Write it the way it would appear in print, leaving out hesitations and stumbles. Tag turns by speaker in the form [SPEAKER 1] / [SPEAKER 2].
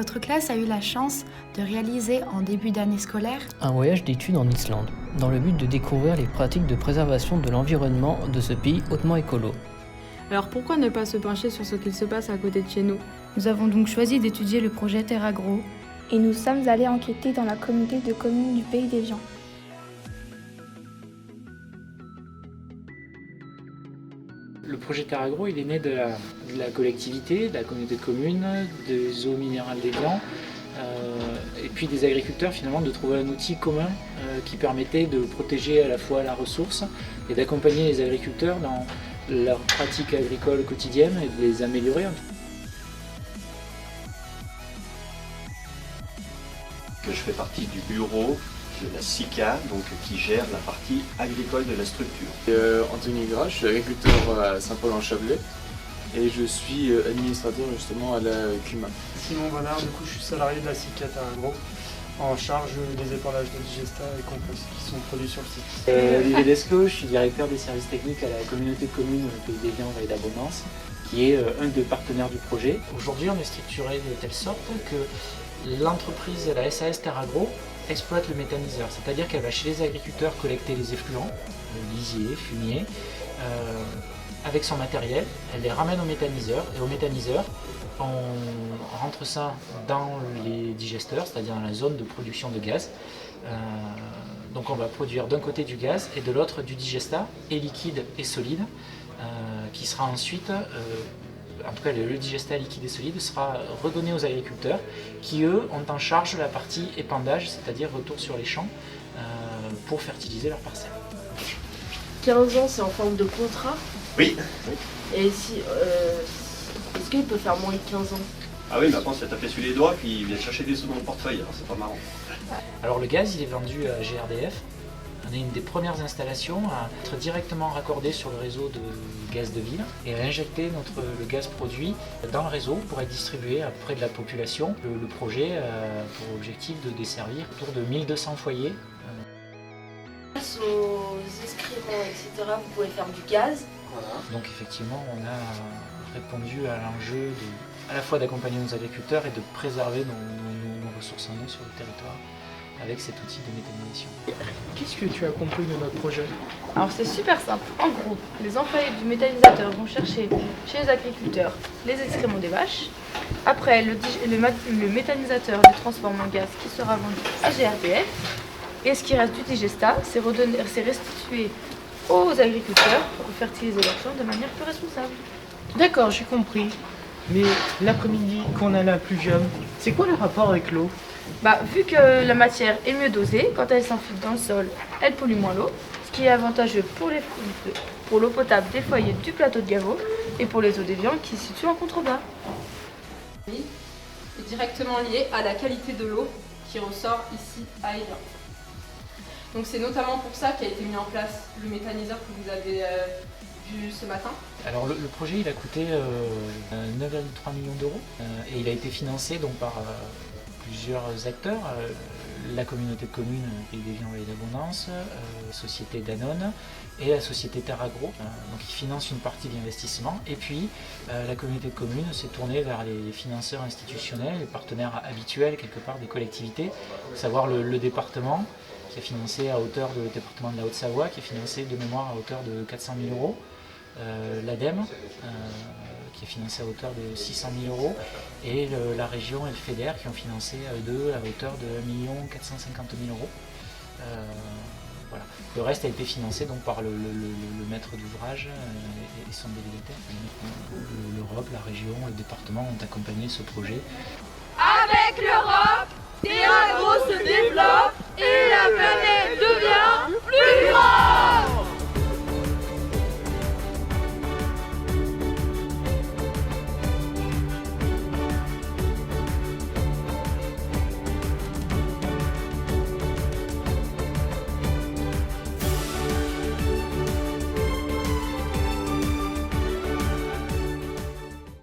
[SPEAKER 1] Notre classe a eu la chance de réaliser en début d'année scolaire
[SPEAKER 2] un voyage d'études en Islande, dans le but de découvrir les pratiques de préservation de l'environnement de ce pays hautement écolo.
[SPEAKER 3] Alors pourquoi ne pas se pencher sur ce qu'il se passe à côté de chez nous?
[SPEAKER 1] Nous avons donc choisi d'étudier le projet Terragro.
[SPEAKER 4] Et nous sommes allés enquêter dans la communauté de communes du Pays d'Évian.
[SPEAKER 5] Le projet Terragro, il est né de la collectivité, de la communauté de communes, des eaux minérales d'Évian, et puis des agriculteurs finalement de trouver un outil commun qui permettait de protéger à la fois la ressource et d'accompagner les agriculteurs dans leurs pratiques agricoles quotidiennes et de les améliorer.
[SPEAKER 6] Je fais partie du bureau de la SICA, donc, qui gère la partie agricole de la structure.
[SPEAKER 7] Anthony Gras, je suis agriculteur à Saint-Paul-en-Chablais et je suis administrateur justement à la CUMA.
[SPEAKER 8] Simon Bonnard, du coup je suis salarié de la SICA Terragro, en charge des épandages de digesta et compost qui sont produits sur le site.
[SPEAKER 5] Olivier Descos, je suis directeur des services techniques à la communauté de communes Pays d'Évian Vallée d'Abondance, qui est un des partenaires du projet. Aujourd'hui, on est structuré de telle sorte que l'entreprise, la SAS Terragro, exploite le méthaniseur, c'est-à-dire qu'elle va chez les agriculteurs collecter les effluents, lisier, fumier, avec son matériel, elle les ramène au méthaniseur, et au méthaniseur, on rentre ça dans les digesteurs, c'est-à-dire dans la zone de production de gaz. Donc on va produire d'un côté du gaz et de l'autre du digesta, et liquide et solide, qui sera ensuite, en tout cas le digesta liquide et solide, sera redonné aux agriculteurs qui eux ont en charge la partie épandage, c'est-à-dire retour sur les champs pour fertiliser leurs parcelles.
[SPEAKER 9] 15 ans, c'est en forme de contrat?
[SPEAKER 6] Oui.
[SPEAKER 9] Et si, est-ce qu'il peut faire moins de 15 ans?
[SPEAKER 6] Ah oui, mais après on se fait taper sur les doigts puis il vient chercher des sous dans le portefeuille, alors c'est pas marrant.
[SPEAKER 5] Alors le gaz, il est vendu à GRDF. On est une des premières installations à être directement raccordée sur le réseau de gaz de ville et à injecter le gaz produit dans le réseau pour être distribué auprès de la population. Le projet a pour objectif de desservir autour de 1200 foyers.
[SPEAKER 9] Grâce aux excréments, etc., vous pouvez faire du gaz.
[SPEAKER 5] Voilà. Donc effectivement, on a répondu à l'enjeu à la fois d'accompagner nos agriculteurs et de préserver nos ressources en eau sur le territoire avec cet outil de méthanisation.
[SPEAKER 8] Qu'est-ce que tu as compris de notre projet?
[SPEAKER 10] Alors c'est super simple. En gros, les employés du méthanisateur vont chercher chez les agriculteurs les excréments des vaches. Après, le méthanisateur les transforme en gaz qui sera vendu à GRDF. Et ce qui reste du digesta, c'est restitué aux agriculteurs pour fertiliser leurs champs de manière plus responsable.
[SPEAKER 8] D'accord, j'ai compris. Mais l'après-midi, quand on a la pluvium, c'est quoi le rapport avec l'eau?
[SPEAKER 10] Vu que la matière est mieux dosée, quand elle s'infiltre dans le sol, elle pollue moins l'eau, ce qui est avantageux pour l'eau potable des foyers du plateau de Gaveau et pour les eaux d'Évian qui se situent en contrebas.
[SPEAKER 11] Est directement lié à la qualité de l'eau qui ressort ici à Évian. Donc c'est notamment pour ça qu'a été mis en place le méthaniseur que vous avez vu ce matin.
[SPEAKER 5] Alors le projet il a coûté 9,3 millions d'euros et il a été financé donc par plusieurs acteurs, la communauté de communes Pays d'Évian Vallée d'Abondance, la société Danone et la société Terragro. Donc ils financent une partie de l'investissement et puis la communauté de communes s'est tournée vers les financeurs institutionnels, les partenaires habituels quelque part des collectivités, à savoir le département qui a financé à hauteur de le département de la Haute-Savoie, qui a financé de mémoire à hauteur de 400 000 euros, l'ADEME qui a financé à hauteur de 600 000 euros, et la région et le FEDER qui ont financé à hauteur de 1 450 000 euros. Voilà. Le reste a été financé donc par le maître d'ouvrage et son délégataire. L'Europe, la région, le département ont accompagné ce projet.
[SPEAKER 11] Avec le